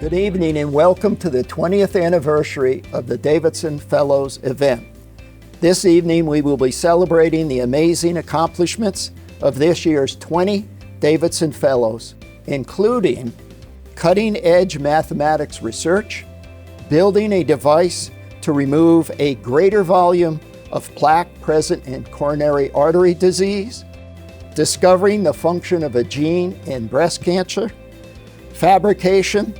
Good evening and welcome to the 20th anniversary of the Davidson Fellows event. This evening we will be celebrating the amazing accomplishments of this year's 20 Davidson Fellows, including cutting-edge mathematics research, building a device to remove a greater volume of plaque present in coronary artery disease, discovering the function of a gene in breast cancer, fabrication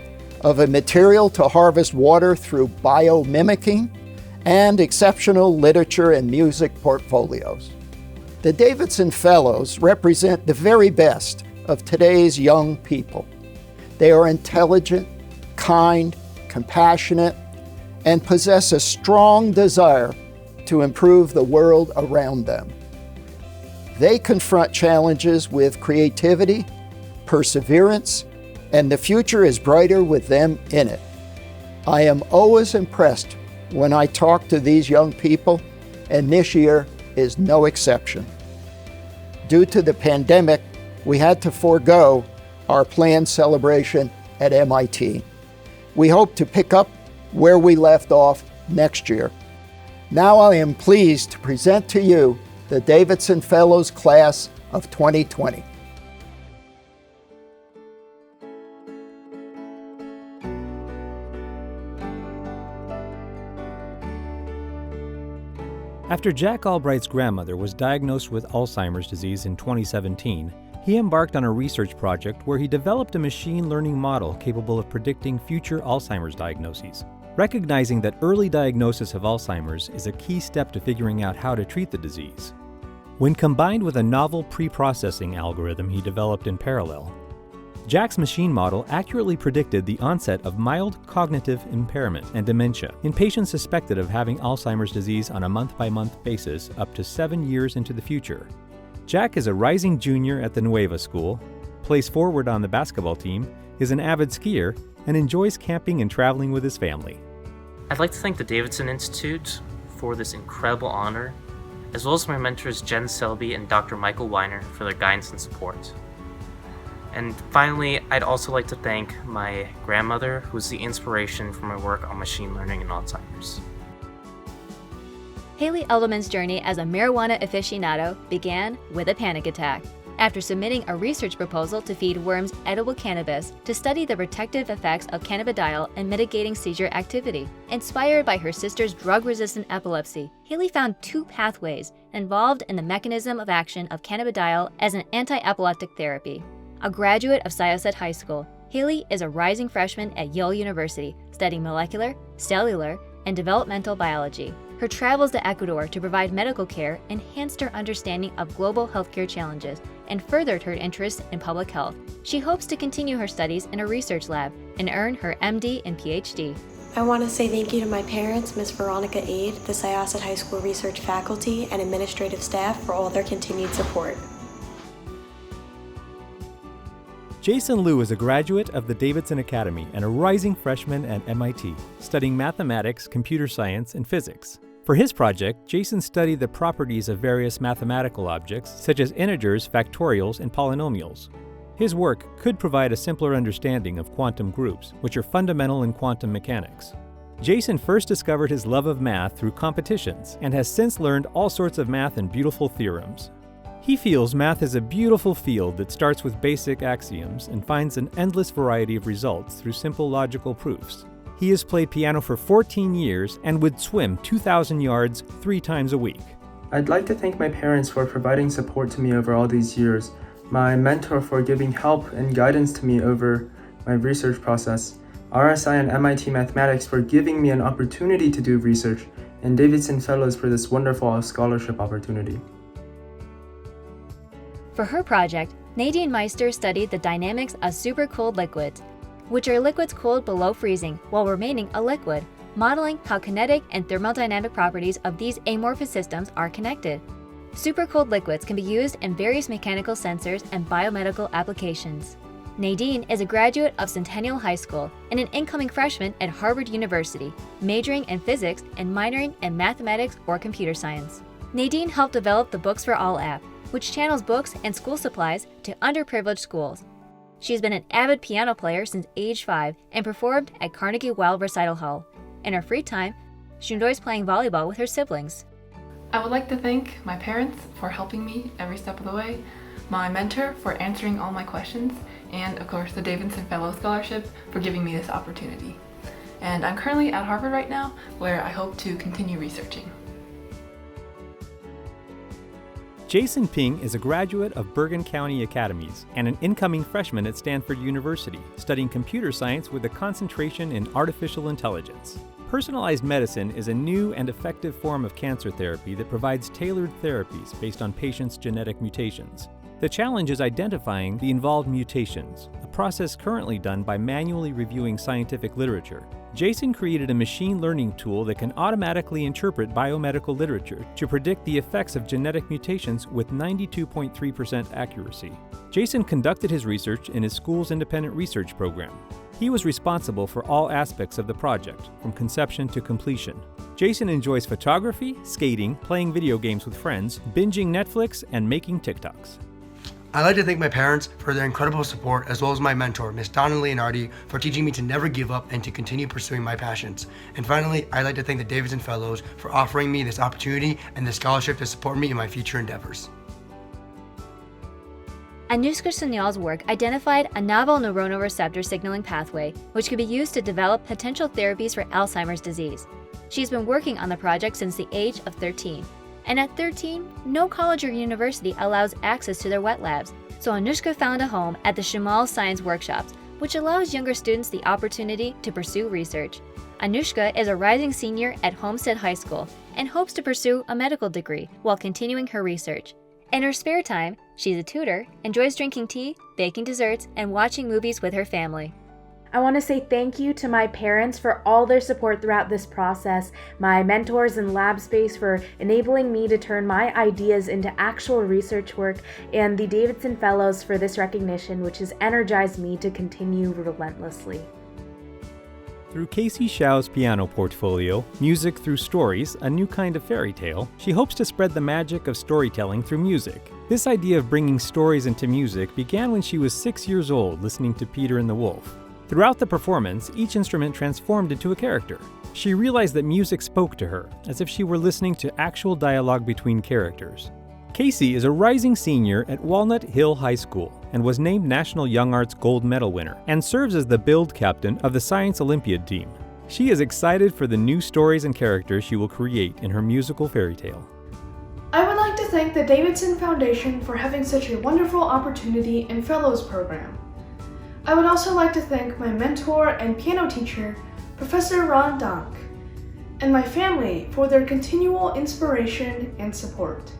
of a material to harvest water through biomimicking, and exceptional literature and music portfolios. The Davidson Fellows represent the very best of today's young people. They are intelligent, kind, compassionate, and possess a strong desire to improve the world around them. They confront challenges with creativity, perseverance, and the future is brighter with them in it. I am always impressed when I talk to these young people, and this year is no exception. Due to the pandemic, we had to forego our planned celebration at MIT. We hope to pick up where we left off next year. Now I am pleased to present to you the Davidson Fellows Class of 2020. After Jack Albright's grandmother was diagnosed with Alzheimer's disease in 2017, he embarked on a research project where he developed a machine learning model capable of predicting future Alzheimer's diagnoses. Recognizing that early diagnosis of Alzheimer's is a key step to figuring out how to treat the disease. When combined with a novel preprocessing algorithm he developed in parallel, Jack's machine model accurately predicted the onset of mild cognitive impairment and dementia in patients suspected of having Alzheimer's disease on a month-by-month basis up to 7 years into the future. Jack is a rising junior at the Nueva School, plays forward on the basketball team, is an avid skier, and enjoys camping and traveling with his family. I'd like to thank the Davidson Institute for this incredible honor, as well as my mentors Jen Selby and Dr. Michael Weiner for their guidance and support. And finally, I'd also like to thank my grandmother, who was the inspiration for my work on machine learning and Alzheimer's. Haley Elderman's journey as a marijuana aficionado began with a panic attack after submitting a research proposal to feed worms edible cannabis to study the protective effects of cannabidiol in mitigating seizure activity. Inspired by her sister's drug-resistant epilepsy, Haley found two pathways involved in the mechanism of action of cannabidiol as an anti-epileptic therapy. A graduate of Syosset High School, Haley is a rising freshman at Yale University, studying molecular, cellular, and developmental biology. Her travels to Ecuador to provide medical care enhanced her understanding of global healthcare challenges and furthered her interest in public health. She hopes to continue her studies in a research lab and earn her MD and PhD. I want to say thank you to my parents, Ms. Veronica Aid, the Syosset High School research faculty, and administrative staff for all their continued support. Jason Liu is a graduate of the Davidson Academy and a rising freshman at MIT, studying mathematics, computer science, and physics. For his project, Jason studied the properties of various mathematical objects, such as integers, factorials, and polynomials. His work could provide a simpler understanding of quantum groups, which are fundamental in quantum mechanics. Jason first discovered his love of math through competitions and has since learned all sorts of math and beautiful theorems. He feels math is a beautiful field that starts with basic axioms and finds an endless variety of results through simple logical proofs. He has played piano for 14 years and would swim 2,000 yards 3 times a week. I'd like to thank my parents for providing support to me over all these years, my mentor for giving help and guidance to me over my research process, RSI and MIT Mathematics for giving me an opportunity to do research, and Davidson Fellows for this wonderful scholarship opportunity. For her project, Nadine Meister studied the dynamics of supercooled liquids, which are liquids cooled below freezing while remaining a liquid, modeling how kinetic and thermodynamic properties of these amorphous systems are connected. Supercooled liquids can be used in various mechanical sensors and biomedical applications. Nadine is a graduate of Centennial High School and an incoming freshman at Harvard University, majoring in physics and minoring in mathematics or computer science. Nadine helped develop the Books for All app, which channels books and school supplies to underprivileged schools. She's been an avid piano player since age 5 and performed at Carnegie Weill Recital Hall. In her free time, she enjoys playing volleyball with her siblings. I would like to thank my parents for helping me every step of the way, my mentor for answering all my questions, and of course the Davidson Fellows Scholarship for giving me this opportunity. And I'm currently at Harvard right now, where I hope to continue researching. Jason Ping is a graduate of Bergen County Academies and an incoming freshman at Stanford University, studying computer science with a concentration in artificial intelligence. Personalized medicine is a new and effective form of cancer therapy that provides tailored therapies based on patients' genetic mutations. The challenge is identifying the involved mutations, a process currently done by manually reviewing scientific literature. Jason created a machine learning tool that can automatically interpret biomedical literature to predict the effects of genetic mutations with 92.3% accuracy. Jason conducted his research in his school's independent research program. He was responsible for all aspects of the project, from conception to completion. Jason enjoys photography, skating, playing video games with friends, binging Netflix, and making TikToks. I'd like to thank my parents for their incredible support, as well as my mentor, Ms. Donna Leonardi, for teaching me to never give up and to continue pursuing my passions. And finally, I'd like to thank the Davidson Fellows for offering me this opportunity and the scholarship to support me in my future endeavors. Anushka Sanyal's work identified a novel neuronal receptor signaling pathway which could be used to develop potential therapies for Alzheimer's disease. She's been working on the project since the age of 13. And at 13, no college or university allows access to their wet labs, so Anushka found a home at the Shamal Science Workshops, which allows younger students the opportunity to pursue research. Anushka is a rising senior at Homestead High School and hopes to pursue a medical degree while continuing her research. In her spare time, she's a tutor, enjoys drinking tea, baking desserts, and watching movies with her family. I want to say thank you to my parents for all their support throughout this process, my mentors in lab space for enabling me to turn my ideas into actual research work, and the Davidson Fellows for this recognition, which has energized me to continue relentlessly. Through Casey Shao's piano portfolio, Music Through Stories, a new kind of fairy tale, she hopes to spread the magic of storytelling through music. This idea of bringing stories into music began when she was 6 years old, listening to Peter and the Wolf. Throughout the performance, each instrument transformed into a character. She realized that music spoke to her, as if she were listening to actual dialogue between characters. Casey is a rising senior at Walnut Hill High School and was named National Young Arts Gold Medal winner and serves as the build captain of the Science Olympiad team. She is excited for the new stories and characters she will create in her musical fairy tale. I would like to thank the Davidson Foundation for having such a wonderful opportunity in Fellows Program. I would also like to thank my mentor and piano teacher, Professor Ron Donk, and my family for their continual inspiration and support.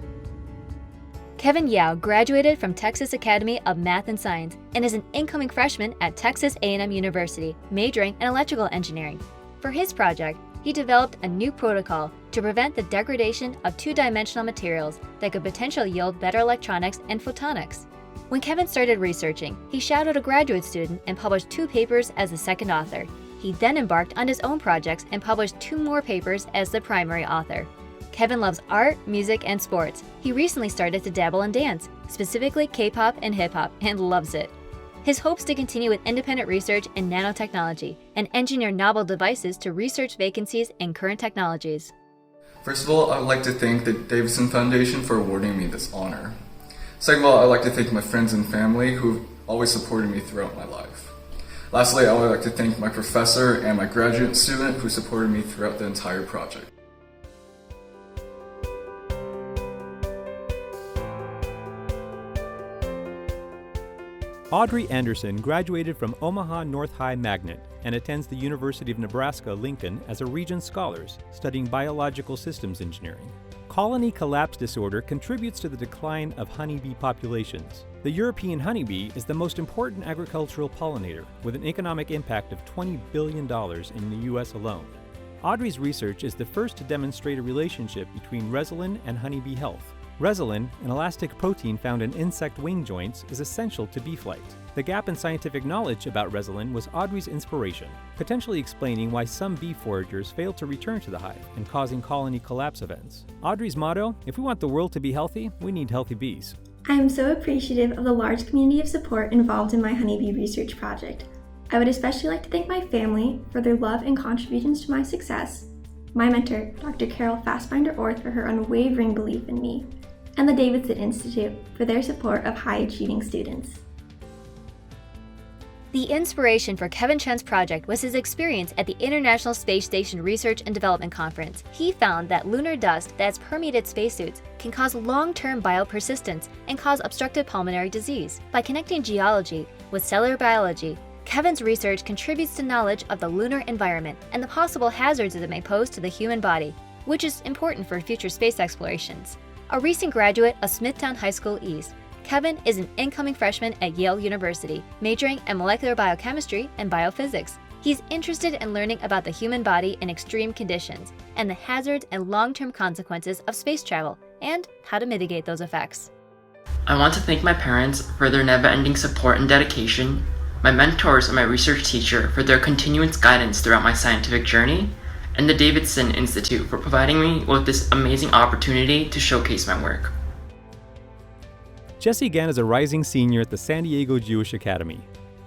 Kevin Yao graduated from Texas Academy of Math and Science and is an incoming freshman at Texas A&M University, majoring in electrical engineering. For his project, he developed a new protocol to prevent the degradation of two-dimensional materials that could potentially yield better electronics and photonics. When Kevin started researching, he shadowed a graduate student and published 2 papers as the second author. He then embarked on his own projects and published 2 more papers as the primary author. Kevin loves art, music, and sports. He recently started to dabble in dance, specifically K-pop and hip-hop, and loves it. His hopes to continue with independent research in nanotechnology and engineer novel devices to research vacancies in current technologies. First of all, I would like to thank the Davidson Foundation for awarding me this honor. Second of all, I would like to thank my friends and family who have always supported me throughout my life. Lastly, I would like to thank my professor and my graduate student who supported me throughout the entire project. Audrey Anderson graduated from Omaha North High Magnet and attends the University of Nebraska-Lincoln as a Regents Scholars, studying biological systems engineering. Colony collapse disorder contributes to the decline of honeybee populations. The European honeybee is the most important agricultural pollinator, with an economic impact of $20 billion in the U.S. alone. Audrey's research is the first to demonstrate a relationship between Resilin and honeybee health. Resilin, an elastic protein found in insect wing joints, is essential to bee flight. The gap in scientific knowledge about Resilin was Audrey's inspiration, potentially explaining why some bee foragers fail to return to the hive and causing colony collapse events. Audrey's motto: if we want the world to be healthy, we need healthy bees. I am so appreciative of the large community of support involved in my honeybee research project. I would especially like to thank my family for their love and contributions to my success, my mentor, Dr. Carol Fassbinder-Orth, for her unwavering belief in me, and the Davidson Institute for their support of high-achieving students. The inspiration for Kevin Chen's project was his experience at the International Space Station Research and Development Conference. He found that lunar dust that's permeated spacesuits can cause long-term biopersistence and cause obstructive pulmonary disease. By connecting geology with cellular biology, Kevin's research contributes to knowledge of the lunar environment and the possible hazards that it may pose to the human body, which is important for future space explorations. A recent graduate of Smithtown High School East, Kevin is an incoming freshman at Yale University, majoring in molecular biochemistry and biophysics. He's interested in learning about the human body in extreme conditions and the hazards and long-term consequences of space travel and how to mitigate those effects. I want to thank my parents for their never-ending support and dedication, my mentors and my research teacher for their continuous guidance throughout my scientific journey, and the Davidson Institute for providing me with this amazing opportunity to showcase my work. Jessie Gann is a rising senior at the San Diego Jewish Academy.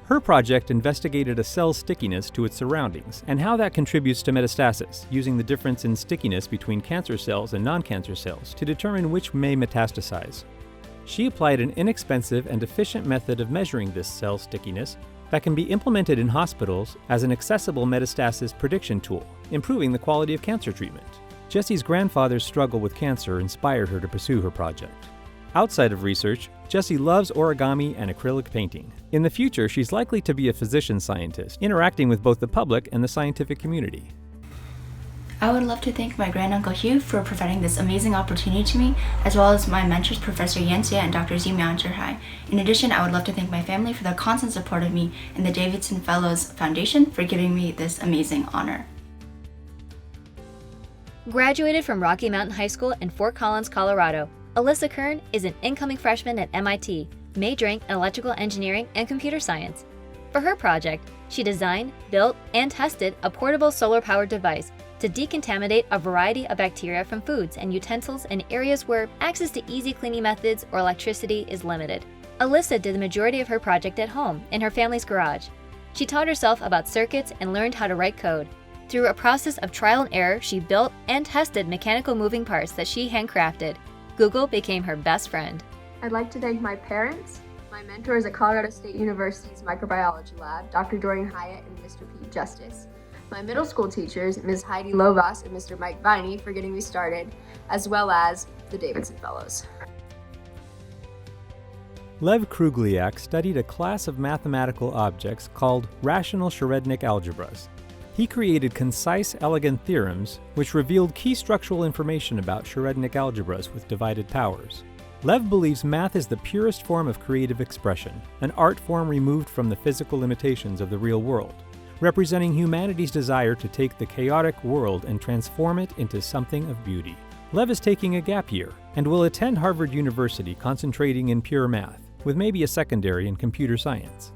Her project investigated a cell's stickiness to its surroundings and how that contributes to metastasis, using the difference in stickiness between cancer cells and non-cancer cells to determine which may metastasize. She applied an inexpensive and efficient method of measuring this cell stickiness that can be implemented in hospitals as an accessible metastasis prediction tool, improving the quality of cancer treatment. Jessie's grandfather's struggle with cancer inspired her to pursue her project. Outside of research, Jessie loves origami and acrylic painting. In the future, she's likely to be a physician scientist, interacting with both the public and the scientific community. I would love to thank my granduncle Hugh for providing this amazing opportunity to me, as well as my mentors, Professor Yensia and Dr. Zimian Churhai. In addition, I would love to thank my family for their constant support of me and the Davidson Fellows Foundation for giving me this amazing honor. Graduated from Rocky Mountain High School in Fort Collins, Colorado, Alyssa Kern is an incoming freshman at MIT, majoring in electrical engineering and computer science. For her project, she designed, built, and tested a portable solar-powered device to decontaminate a variety of bacteria from foods and utensils in areas where access to easy cleaning methods or electricity is limited. Alyssa did the majority of her project at home in her family's garage. She taught herself about circuits and learned how to write code. Through a process of trial and error, she built and tested mechanical moving parts that she handcrafted. Google became her best friend. I'd like to thank my parents, my mentors at Colorado State University's microbiology lab, Dr. Dorian Hyatt and Mr. Pete Justice, my middle school teachers, Ms. Heidi Lovas and Mr. Mike Viney, for getting me started, as well as the Davidson Fellows. Lev Krugliak studied a class of mathematical objects called rational Cherednik algebras. He created concise, elegant theorems which revealed key structural information about Cherednik algebras with divided powers. Lev believes math is the purest form of creative expression, an art form removed from the physical limitations of the real world, representing humanity's desire to take the chaotic world and transform it into something of beauty. Lev is taking a gap year and will attend Harvard University concentrating in pure math, with maybe a secondary in computer science.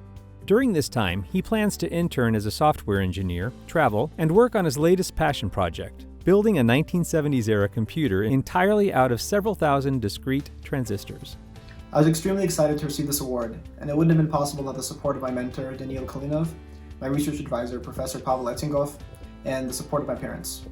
During this time, he plans to intern as a software engineer, travel, and work on his latest passion project, building a 1970s-era computer entirely out of several thousand discrete transistors. I was extremely excited to receive this award, and it wouldn't have been possible without the support of my mentor, Daniil Kalinov, my research advisor, Professor Pavel Etzingov, and the support of my parents.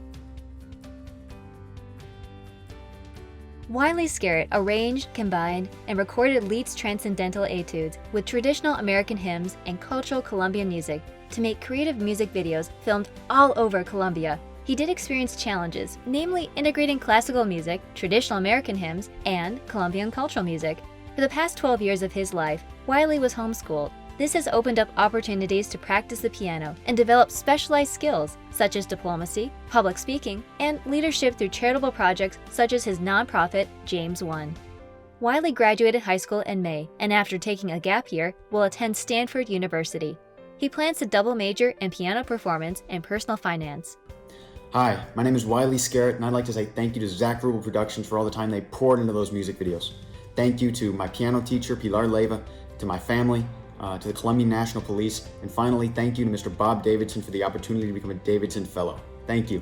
Wiley Scarrett arranged, combined, and recorded Liszt's transcendental etudes with traditional American hymns and cultural Colombian music to make creative music videos filmed all over Colombia. He did experience challenges, namely integrating classical music, traditional American hymns, and Colombian cultural music. For the past 12 years of his life, Wiley was homeschooled. This has opened up opportunities to practice the piano and develop specialized skills such as diplomacy, public speaking, and leadership through charitable projects such as his nonprofit, James One. Wiley graduated high school in May, and after taking a gap year, will attend Stanford University. He plans to double major in piano performance and personal finance. Hi, my name is Wiley Scarrett, and I'd like to say thank you to Zach Rubel Productions for all the time they poured into those music videos. Thank you to my piano teacher, Pilar Leyva, to my family, to the Colombian National Police, and finally, thank you to Mr. Bob Davidson for the opportunity to become a Davidson Fellow. Thank you.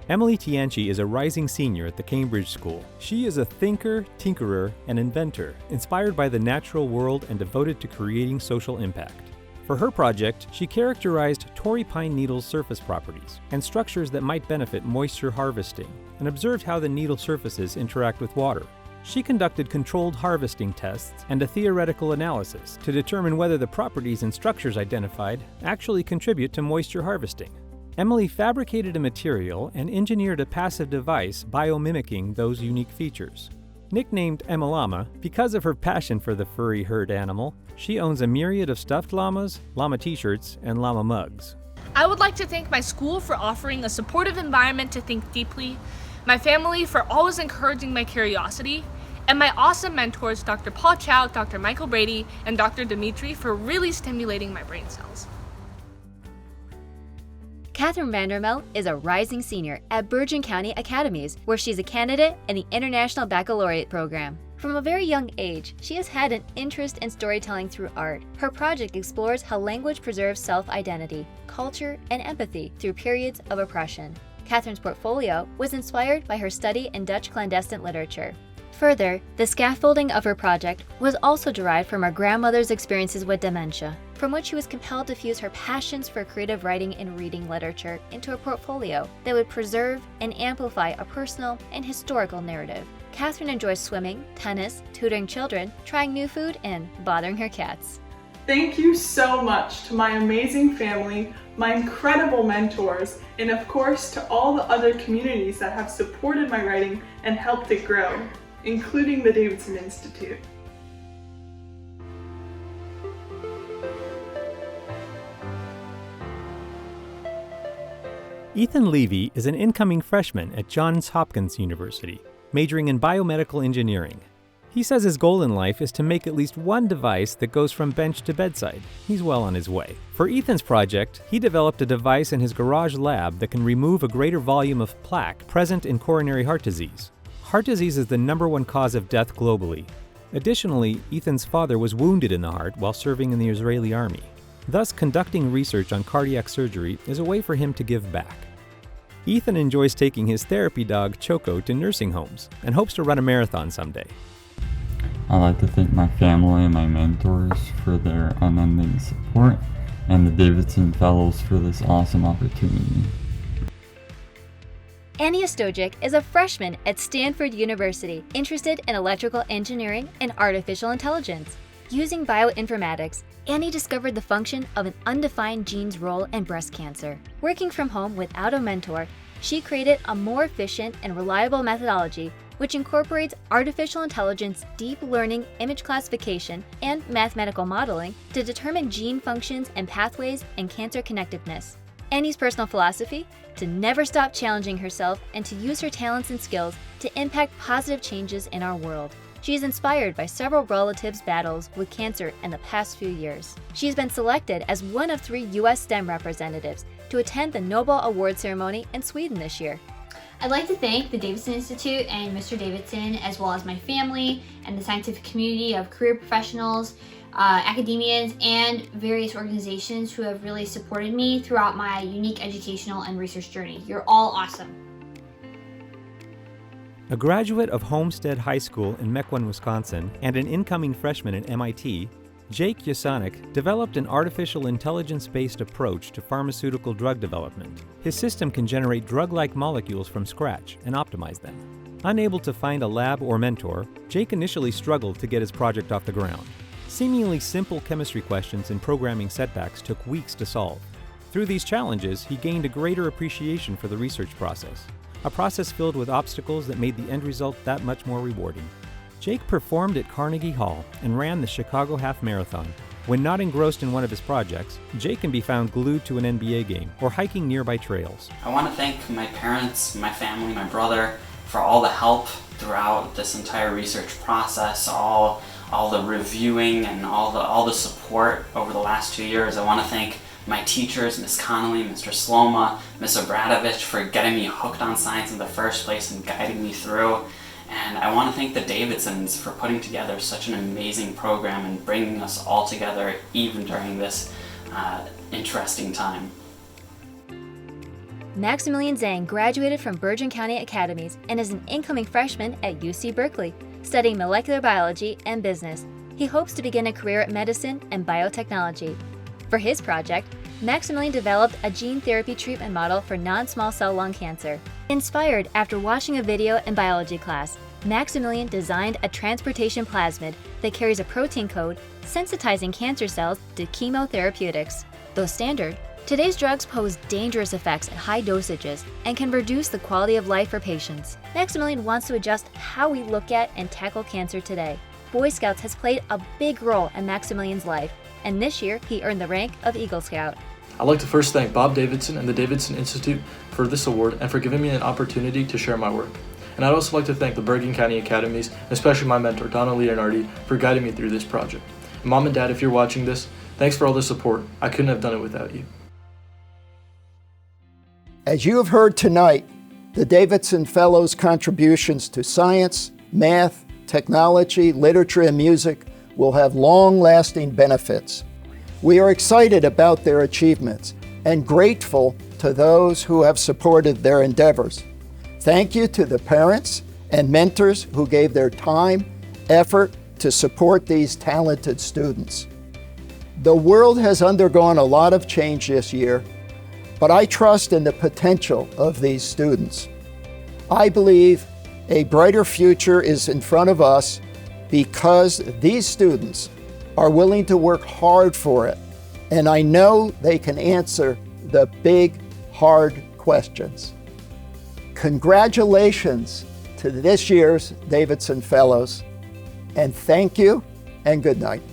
Emily Tianchi is a rising senior at the Cambridge School. She is a thinker, tinkerer, and inventor, inspired by the natural world and devoted to creating social impact. For her project, she characterized Torrey pine needle's surface properties and structures that might benefit moisture harvesting, and observed how the needle surfaces interact with water. She conducted controlled harvesting tests and a theoretical analysis to determine whether the properties and structures identified actually contribute to moisture harvesting. Emily fabricated a material and engineered a passive device biomimicking those unique features. Nicknamed Emelama because of her passion for the furry herd animal, she owns a myriad of stuffed llamas, llama t-shirts, and llama mugs. I would like to thank my school for offering a supportive environment to think deeply, my family for always encouraging my curiosity, and my awesome mentors, Dr. Paul Chow, Dr. Michael Brady, and Dr. Dimitri for really stimulating my brain cells. Catherine Vandermel is a rising senior at Bergen County Academies, where she's a candidate in the International Baccalaureate program. From a very young age, she has had an interest in storytelling through art. Her project explores how language preserves self-identity, culture, and empathy through periods of oppression. Catherine's portfolio was inspired by her study in Dutch clandestine literature. Further, the scaffolding of her project was also derived from her grandmother's experiences with dementia, from which she was compelled to fuse her passions for creative writing and reading literature into a portfolio that would preserve and amplify a personal and historical narrative. Catherine enjoys swimming, tennis, tutoring children, trying new food, and bothering her cats. Thank you so much to my amazing family, my incredible mentors, and of course to all the other communities that have supported my writing and helped it grow, including the Davidson Institute. Ethan Levy is an incoming freshman at Johns Hopkins University, majoring in biomedical engineering. He says his goal in life is to make at least one device that goes from bench to bedside. He's well on his way. For Ethan's project, he developed a device in his garage lab that can remove a greater volume of plaque present in coronary heart disease. Heart disease is the #1 cause of death globally. Additionally, Ethan's father was wounded in the heart while serving in the Israeli army. Thus, conducting research on cardiac surgery is a way for him to give back. Ethan enjoys taking his therapy dog, Choco, to nursing homes and hopes to run a marathon someday. I'd like to thank my family and my mentors for their unending support, and the Davidson Fellows for this awesome opportunity. Annie Ostojic is a freshman at Stanford University, interested in electrical engineering and artificial intelligence. Using bioinformatics, Annie discovered the function of an undefined gene's role in breast cancer. Working from home without a mentor, she created a more efficient and reliable methodology which incorporates artificial intelligence, deep learning, image classification, and mathematical modeling to determine gene functions and pathways and cancer connectiveness. Annie's personal philosophy? To never stop challenging herself and to use her talents and skills to impact positive changes in our world. She is inspired by several relatives' battles with cancer in the past few years. She has been selected as one of 3 U.S. STEM representatives to attend the Nobel Award ceremony in Sweden this year. I'd like to thank the Davidson Institute and Mr. Davidson, as well as my family and the scientific community of career professionals, academians, and various organizations who have really supported me throughout my unique educational and research journey. You're all awesome. A graduate of Homestead High School in Mequon, Wisconsin, and an incoming freshman at MIT, Jake Yasonic developed an artificial intelligence-based approach to pharmaceutical drug development. His system can generate drug-like molecules from scratch and optimize them. Unable to find a lab or mentor, Jake initially struggled to get his project off the ground. Seemingly simple chemistry questions and programming setbacks took weeks to solve. Through these challenges, he gained a greater appreciation for the research process, a process filled with obstacles that made the end result that much more rewarding. Jake performed at Carnegie Hall and ran the Chicago Half Marathon. When not engrossed in one of his projects, Jake can be found glued to an NBA game or hiking nearby trails. I want to thank my parents, my family, my brother for all the help throughout this entire research process, all the reviewing and all the support over the last 2 years. I want to thank my teachers, Ms. Connolly, Mr. Sloma, Ms. Obradovich, for getting me hooked on science in the first place and guiding me through. And I want to thank the Davidsons for putting together such an amazing program and bringing us all together even during this interesting time. Maximilian Zhang graduated from Bergen County Academies and is an incoming freshman at UC Berkeley, studying molecular biology and business. He hopes to begin a career at medicine and biotechnology. For his project, Maximilian developed a gene therapy treatment model for non-small cell lung cancer. Inspired after watching a video in biology class, Maximilian designed a transportation plasmid that carries a protein code sensitizing cancer cells to chemotherapeutics. Though standard, today's drugs pose dangerous effects at high dosages and can reduce the quality of life for patients. Maximilian wants to adjust how we look at and tackle cancer today. Boy Scouts has played a big role in Maximilian's life, and this year he earned the rank of Eagle Scout. I'd like to first thank Bob Davidson and the Davidson Institute for this award and for giving me an opportunity to share my work. And I'd also like to thank the Bergen County Academies, and especially my mentor, Donna Leonardi, for guiding me through this project. And Mom and Dad, if you're watching this, thanks for all the support. I couldn't have done it without you. As you have heard tonight, the Davidson Fellows' contributions to science, math, technology, literature, and music will have long-lasting benefits. We are excited about their achievements and grateful to those who have supported their endeavors. Thank you to the parents and mentors who gave their time, effort to support these talented students. The world has undergone a lot of change this year, but I trust in the potential of these students. I believe a brighter future is in front of us because these students are willing to work hard for it, and I know they can answer the big, hard questions. Congratulations to this year's Davidson Fellows, and thank you and good night.